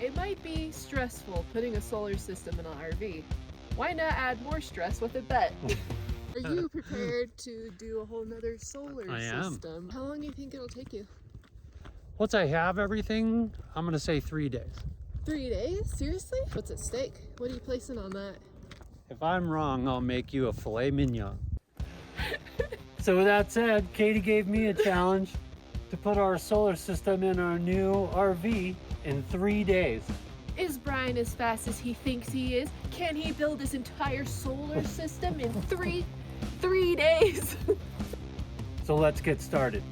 It might be stressful putting a solar system in an RV. Why not add more stress with a bet? Are you prepared to do a whole nother solar system? How long do you think it'll take you? Once I have everything, I'm gonna say 3 days. 3 days? Seriously? What's at stake? What are you placing on that? If I'm wrong, I'll make you a filet mignon. So with that said, Katie gave me a challenge to put our solar system in our new RV in 3 days. Is Brian as fast as he thinks he is? Can he build this entire solar system in three days? So let's get started.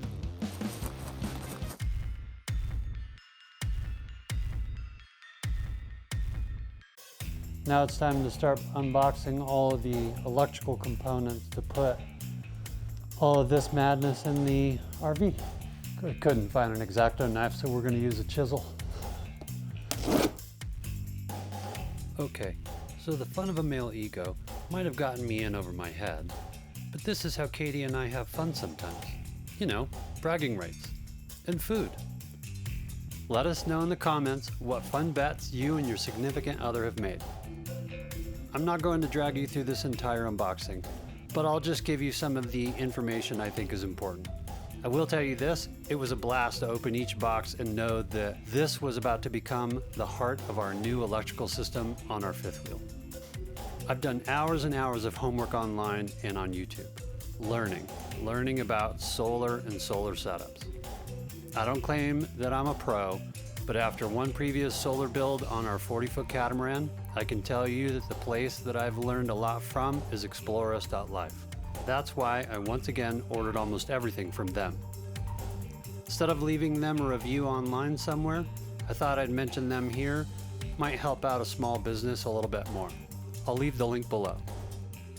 Now it's time to start unboxing all of the electrical components to put all of this madness in the RV. I couldn't find an X-Acto knife, so we're going to use a chisel. Okay, so the fun of a male ego might have gotten me in over my head, but this is how Katie and I have fun sometimes. You know, bragging rights and food. Let us know in the comments what fun bets you and your significant other have made. I'm not going to drag you through this entire unboxing, but I'll just give you some of the information I think is important. I will tell you this, it was a blast to open each box and know that this was about to become the heart of our new electrical system on our fifth wheel. I've done hours and hours of homework online and on YouTube, learning about solar and solar setups. I don't claim that I'm a pro, but after one previous solar build on our 40-foot catamaran, I can tell you that the place that I've learned a lot from is ExploreUs.Life. That's why I once again ordered almost everything from them. Instead of leaving them a review online somewhere, I thought I'd mention them here. Might help out a small business a little bit more. I'll leave the link below.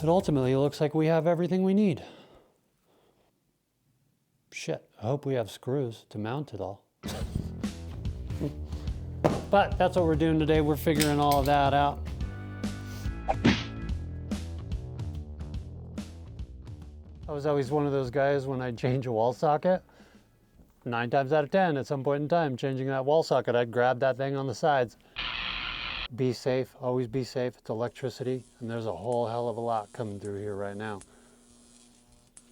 But ultimately, it looks like we have everything we need. Shit, I hope we have screws to mount it all. But that's what we're doing today. We're figuring all of that out. I was always one of those guys when I'd change a wall socket. 9 times out of 10, at some point in time, changing that wall socket, I'd grab that thing on the sides. Be safe, always be safe. It's electricity, and there's a whole hell of a lot coming through here right now.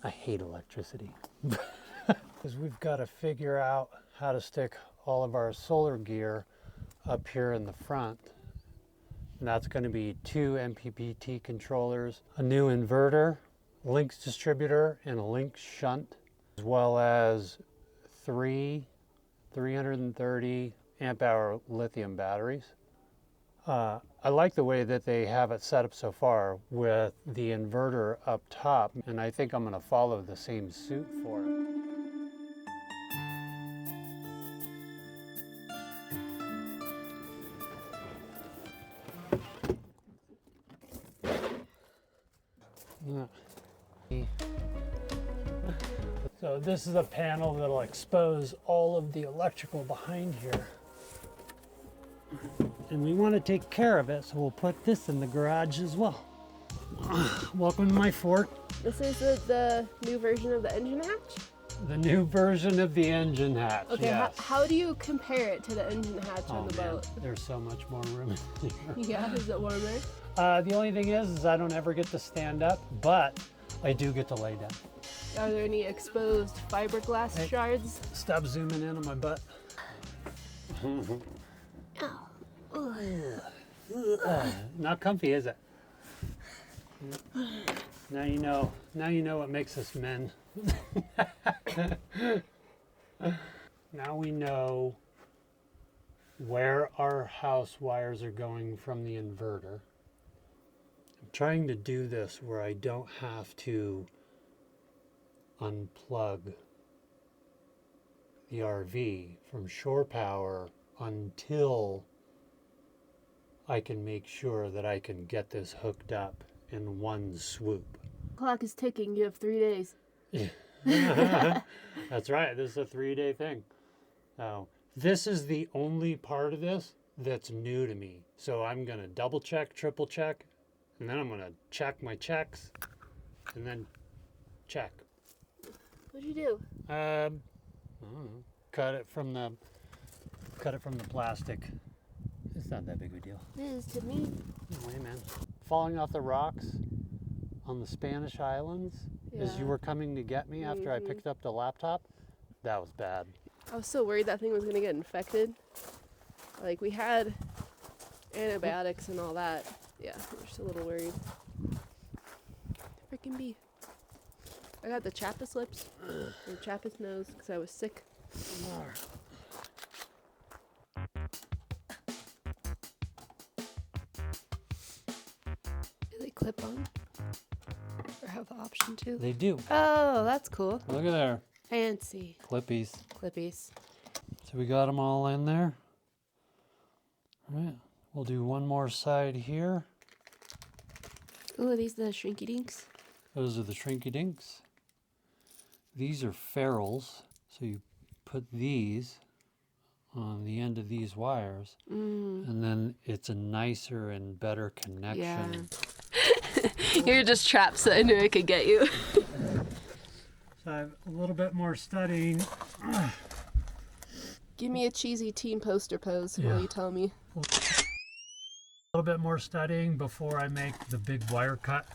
I hate electricity. Because we've got to figure out how to stick all of our solar gear up here in the front. And that's going to be 2 MPPT controllers, a new inverter, Lynx distributor, and a Lynx shunt, as well as 3 330 amp hour lithium batteries. I like the way that they have it set up so far with the inverter up top, and I think I'm going to follow the same suit for it. So this is a panel that'll expose all of the electrical behind here. And we want to take care of it, so we'll put this in the garage as well. Welcome to my fort. This is the new version of the engine hatch? The new version of the engine hatch, okay, yes. How do you compare it to the engine hatch on the boat? There's so much more room in here. Yeah, is it warmer? The only thing is I don't ever get to stand up, but I do get to lay down. Are there any exposed fiberglass shards? Stop zooming in on my butt. Not comfy, is it? Now you know what makes us men. Now we know where our house wires are going from the inverter. I'm trying to do this where I don't have to unplug the RV from shore power until I can make sure that I can get this hooked up in one swoop. Clock is ticking. You have 3 days. That's right. This is a 3-day thing. Now, this is the only part of this that's new to me. So I'm going to double check, triple check, and then I'm going to check my checks, and then check. What'd you do? I don't know. Cut it from the plastic It's not that big of a deal. It is to me. Anyway, man. Falling off the rocks on the Spanish islands as you were coming to get me after I picked up the laptop, that was bad. I was so worried that thing was going to get infected. Like, we had antibiotics and all that. Yeah, we're just a little worried. Freaking bee. I got the Chappus lips and Chappus nose because I was sick. Do they clip on? Or have the option to? They do. Oh, that's cool. Look at there. Fancy. Clippies. Clippies. So we got them all in there. All right. We'll do one more side here. Ooh, are these the shrinky dinks? Those are the shrinky dinks. These are ferrules. So you put these on the end of these wires, and then it's a nicer and better connection. Yeah. You're just trapped, so I knew I could get you. So I have a little bit more studying. Give me a cheesy team poster pose while you tell me. A little bit more studying before I make the big wire cut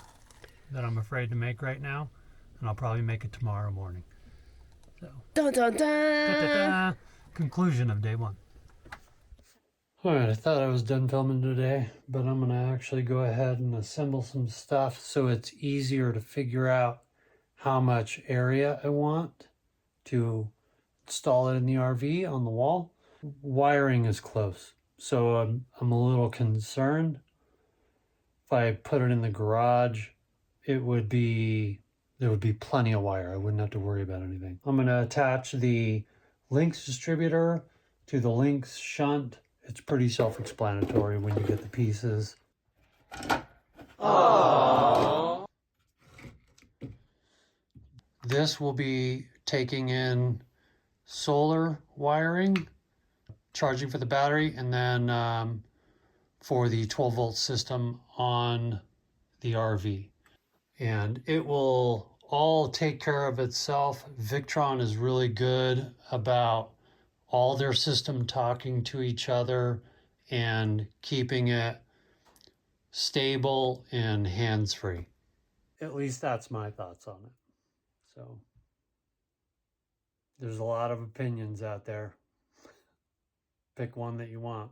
that I'm afraid to make right now, and I'll probably make it tomorrow morning. So, Dun dun dun! da-da-da. Conclusion of day one. Alright, I thought I was done filming today, but I'm going to actually go ahead and assemble some stuff so it's easier to figure out how much area I want to install it in the RV on the wall. Wiring is close, so I'm a little concerned. If I put it in the garage, there would be plenty of wire. I wouldn't have to worry about anything. I'm going to attach the Lynx distributor to the Lynx shunt. It's pretty self-explanatory when you get the pieces. Aww. This will be taking in solar wiring, charging for the battery, and then for the 12-volt system on the RV. And it will all take care of itself. Victron is really good about all their system talking to each other and keeping it stable and hands-free. At least that's my thoughts on it. So there's a lot of opinions out there. Pick one that you want.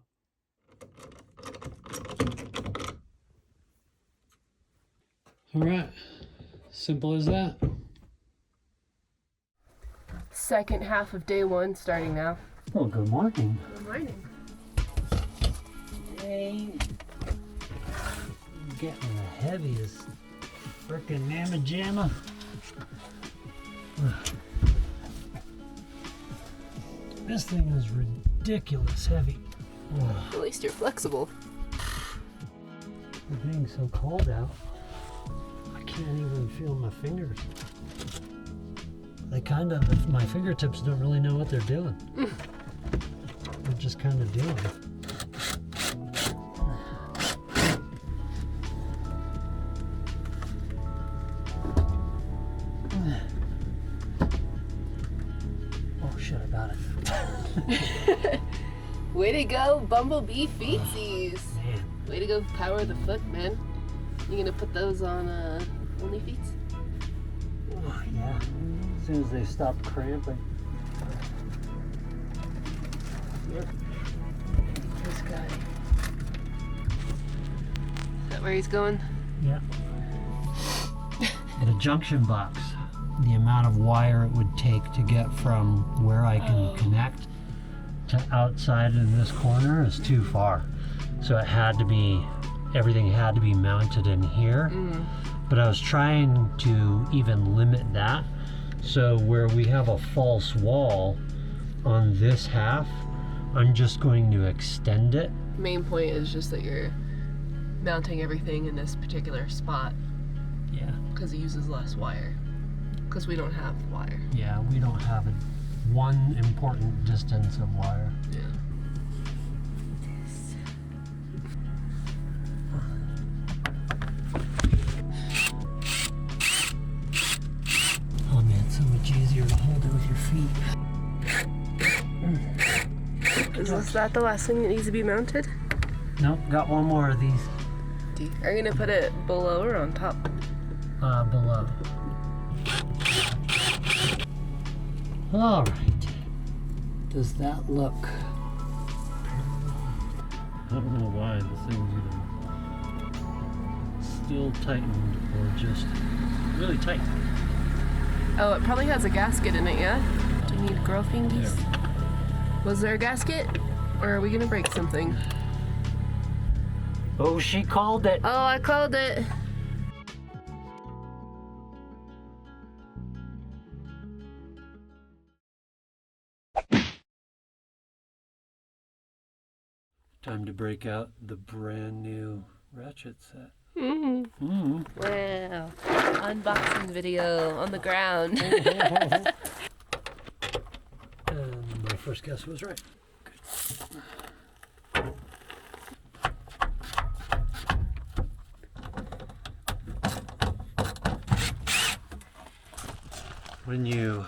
All right, simple as that. Second half of day one starting now. Well, good morning. Good morning. Dang. Getting the heaviest frickin' mamma jamma. This thing is ridiculous heavy. At least you're flexible. It being so cold out, I can't even feel my fingers. My fingertips don't really know what they're doing. They're just kind of doing it. Oh shit, I got it. Way to go, Bumblebee feetsies. Man. Way to go, power of the foot, man. You gonna put those on only feet? Oh, yeah. As soon as they stop cramping. Yep. This guy. Is that where he's going? Yeah. The junction box, the amount of wire it would take to get from where I can connect to outside of this corner is too far. So everything had to be mounted in here. But I was trying to even limit that. So where we have a false wall on this half, I'm just going to extend it. Main point is just that you're mounting everything in this particular spot. Yeah. Because it uses less wire. Because we don't have wire. Yeah, we don't have one important distance of wire. Yeah. Oh man, it's so much easier to hold it with your feet. Is that the last thing that needs to be mounted? Nope, got one more of these. Are you gonna put it below or on top? Below. All right. Does that look? I don't know why the thing's either still tightened or just really tight. Oh, it probably has a gasket in it, yeah? Do we need girl fingies? Yeah. Was there a gasket? Or are we gonna break something? Oh, she called it. Oh, I called it. Time to break out the brand new ratchet set. Wow. Unboxing video on the ground. And my first guess was right. Good. When you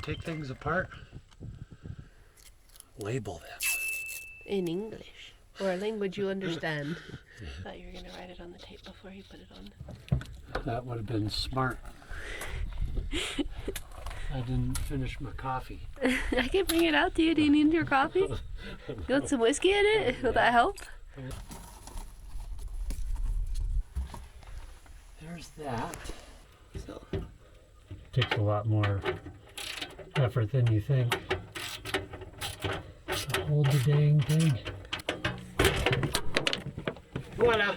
take things apart, label them. In English. Or a language you understand. Thought you were gonna write it on the tape before you put it on. That would have been smart. I didn't finish my coffee. I can bring it out to you. Do you need your coffee? You want some whiskey in it? Will that help? There's that. So. Takes a lot more effort than you think to hold the dang thing. Voila!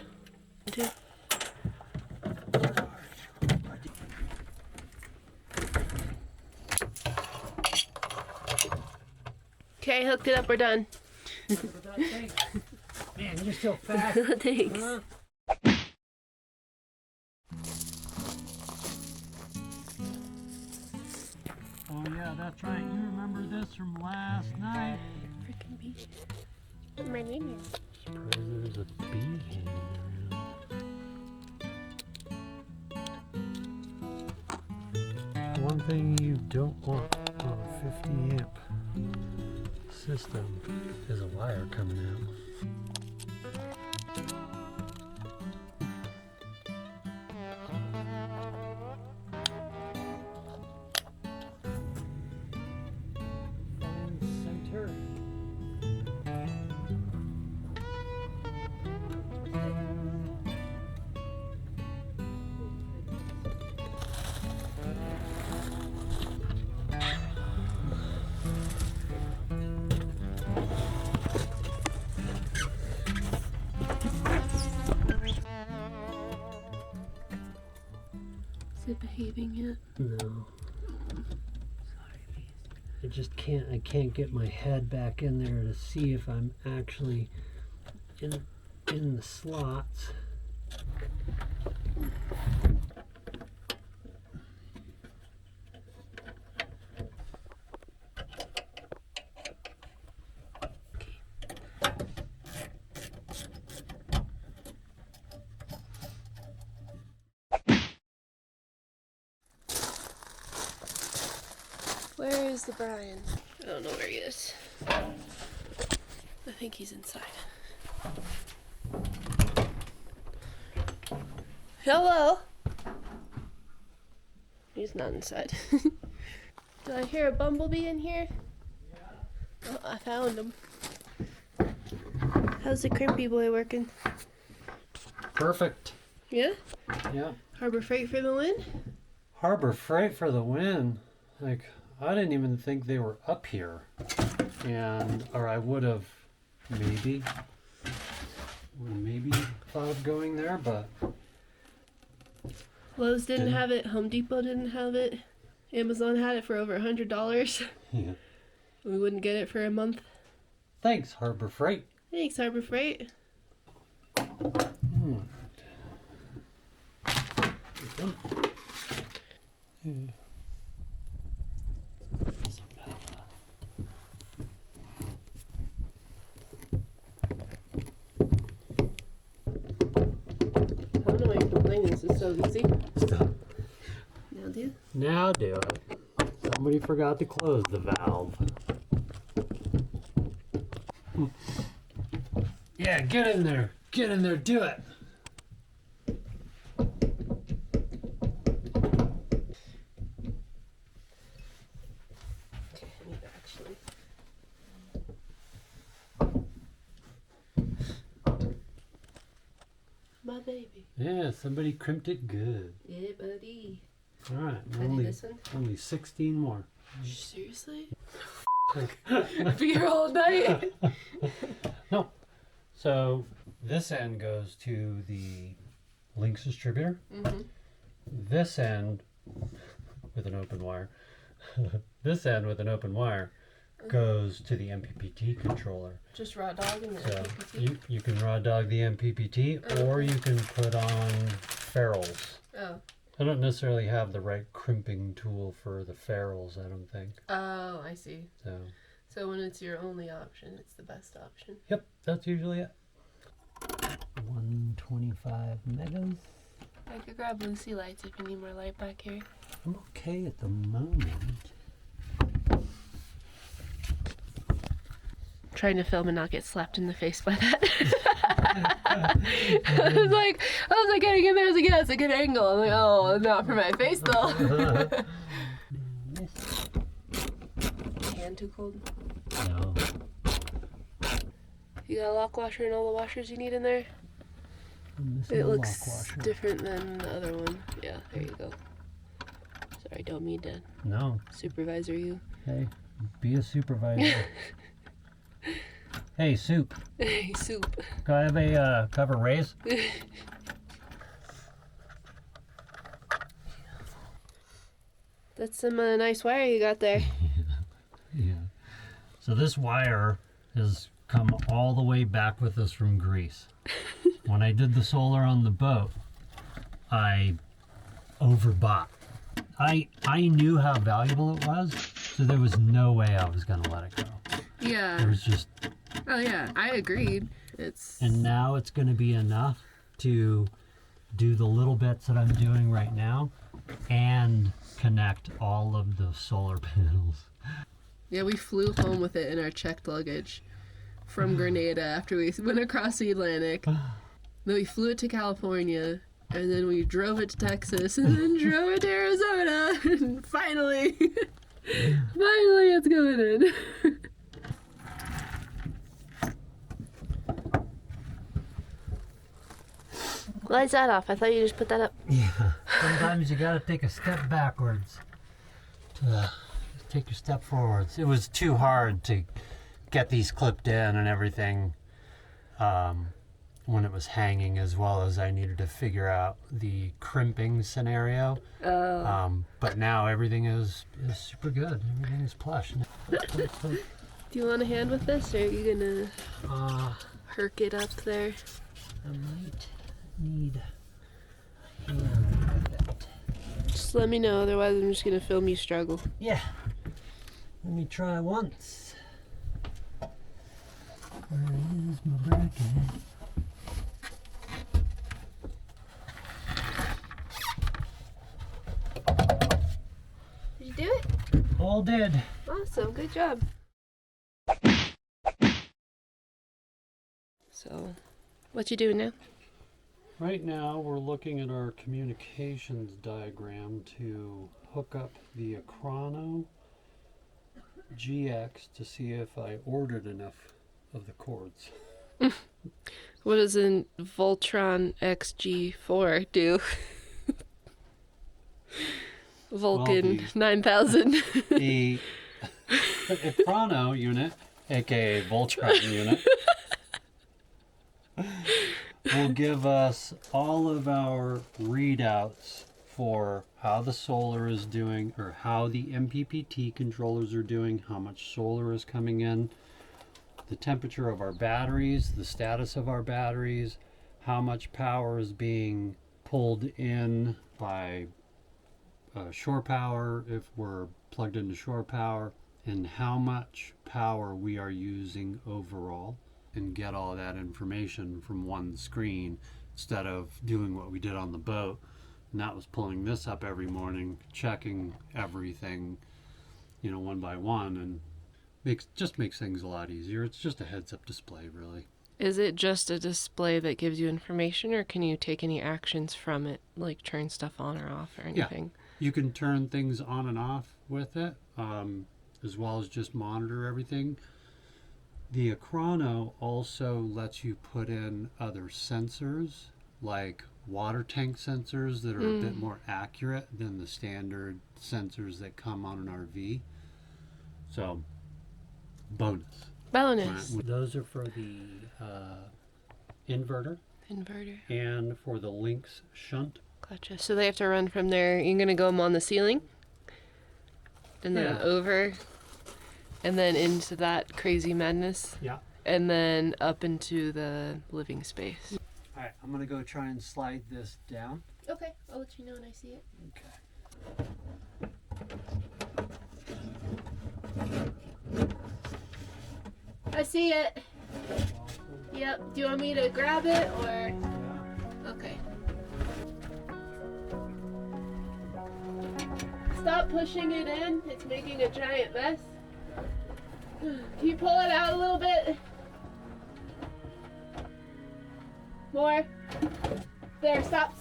Okay, hooked it up. We're done. Man, you're so fast. Thanks. Oh yeah, that's right. You remember this from last night. Freaking bee. My name is. Surprised there's a bee hanging around. One thing you don't want on a 50 amp system is a wire coming out. Center. Is it behaving yet? No. I just I can't get my head back in there to see if I'm actually in the slots. Where is the Brian? I don't know where he is. I think he's inside. Hello? He's not inside. Do I hear a bumblebee in here? Yeah. Oh, I found him. How's the crimpy boy working? Perfect. Yeah? Yeah. Harbor Freight for the win? Harbor Freight for the win. Like, I didn't even think they were up here. Or I would have maybe thought of going there, but Lowe's didn't have it, Home Depot didn't have it, Amazon had it for over $100. yeah. We wouldn't get it for a month. Thanks, Harbor Freight. Thanks, Harbor Freight. I don't know why you're complaining, this is so easy. Stop. Now do? Now do it. Somebody forgot to close the valve. Yeah, get in there. Get in there, do it. My baby. Yeah, somebody crimped it good. Yeah, buddy. All right, Can I do this one? only 16 more. Seriously? Be here all night. No. So this end goes to the Lynx distributor. Mm-hmm. This end with an open wire. This end with an open wire goes to the MPPT controller. Just raw dogging the So MPPT? you can raw dog the MPPT, or you can put on ferrules. Oh. I don't necessarily have the right crimping tool for the ferrules, I don't think. Oh, I see. So when it's your only option, it's the best option. yep, that's usually it. 125 megas. I could grab Lucy lights if you need more light back here. I'm okay at the moment. Trying to film and not get slapped in the face by that. I was like getting in there, it's a good angle. I'm like, oh, not for my face though. Hand too cold? No. You got a lock washer and all the washers you need in there? It looks different than the other one. Yeah, there you go. Sorry, don't mean to supervisor you. Hey, be a supervisor. Hey, Soup. Hey, Soup. Can I have a cover raise? That's some nice wire you got there. Yeah. So this wire has come all the way back with us from Greece. When I did the solar on the boat, I overbought. I knew how valuable it was, so there was no way I was going to let it go. Yeah. It was just... Oh yeah, I agreed. And now it's going to be enough to do the little bits that I'm doing right now and connect all of the solar panels. Yeah, we flew home with it in our checked luggage from Grenada after we went across the Atlantic. Then we flew it to California, and then we drove it to Texas, and then drove it to Arizona, and finally it's going in. Why is that off? I thought you just put that up. Yeah. Sometimes you gotta take a step backwards to take your step forwards. It was too hard to get these clipped in and everything when it was hanging, as well as I needed to figure out the crimping scenario. But now everything is super good. Everything is plush. Do you want a hand with this, or are you gonna herk it up there? I might need a hand with it. Just let me know, otherwise I'm just gonna film you struggle. Yeah. Let me try once. Where is my bracket? Did you do it? All did. Awesome, good job. So, what you doing now? Right now we're looking at our communications diagram to hook up the Ekrano GX to see if I ordered enough of the cords. What does a Voltron XG4 do? Vulcan 9000. The Ekrano unit, aka Voltron unit, will give us all of our readouts for how the solar is doing, or how the MPPT controllers are doing, how much solar is coming in, the temperature of our batteries, the status of our batteries, how much power is being pulled in by shore power if we're plugged into shore power, and how much power we are using overall, and get all that information from one screen instead of doing what we did on the boat, and that was pulling this up every morning, checking everything, you know, one by one, and just makes things a lot easier. It's just a heads-up display, really. Is it just a display that gives you information, or can you take any actions from it, like turn stuff on or off or anything? Yeah, you can turn things on and off with it, as well as just monitor everything. The Ekrano also lets you put in other sensors, like water tank sensors that are a bit more accurate than the standard sensors that come on an RV. So, bonus. Bonus. Right. Those are for the inverter and for the Lynx Shunt. Gotcha. So they have to run from there. You're gonna go them on the ceiling, and then over, and then into that crazy madness. Yeah. And then up into the living space. All right, I'm gonna go try and slide this down. Okay, I'll let you know when I see it. Okay. I see it. Yep. Do you want me to grab it or? Yeah. Okay. Stop pushing it in. It's making a giant mess. Can you pull it out a little bit? More. There, stop.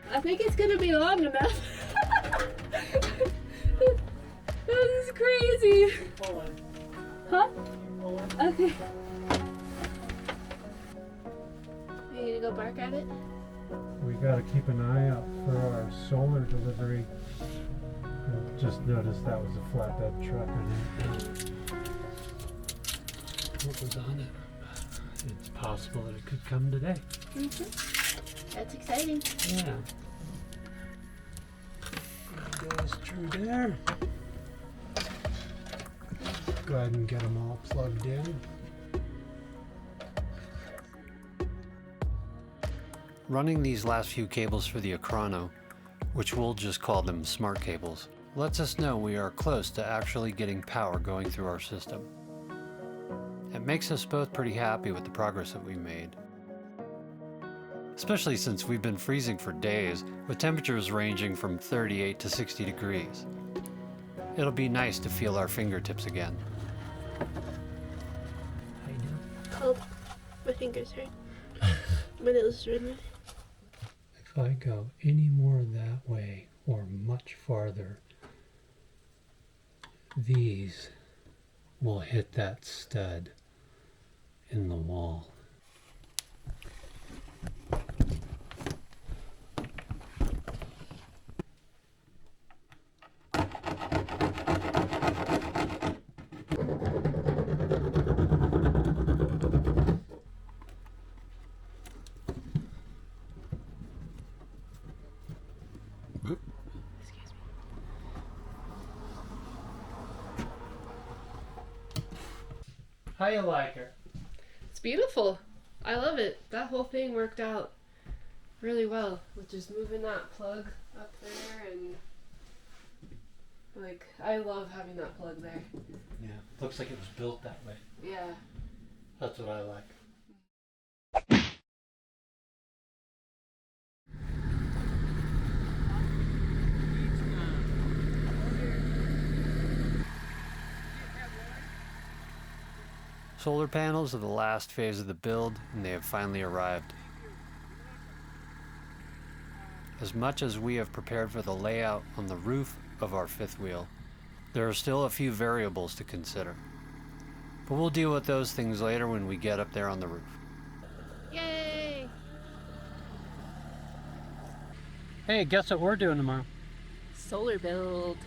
I think it's gonna be long enough. This is crazy. Huh? Okay. Are you gonna go bark at it? We gotta keep an eye out for our solar delivery. I just noticed that was a flatbed truck on it. What was on it? It's possible that it could come today. That's exciting. Yeah. That goes through there. Go ahead and get them all plugged in. Running these last few cables for the Ekrano, which we'll just call them smart cables, lets us know we are close to actually getting power going through our system. It makes us both pretty happy with the progress that we've made. Especially since we've been freezing for days, with temperatures ranging from 38 to 60 degrees. It'll be nice to feel our fingertips again. Cold. My fingers hurt. My nose is red. If I go any more that way or much farther, these will hit that stud in the wall. How you like her? It's beautiful. I love it. That whole thing worked out really well with just moving that plug up there, and like I love having that plug there. Yeah, looks like it was built that way. Yeah. That's what I like. Solar panels are the last phase of the build, and they have finally arrived. As much as we have prepared for the layout on the roof of our fifth wheel, there are still a few variables to consider. But we'll deal with those things later when we get up there on the roof. Yay! Hey, guess what we're doing tomorrow? Solar build.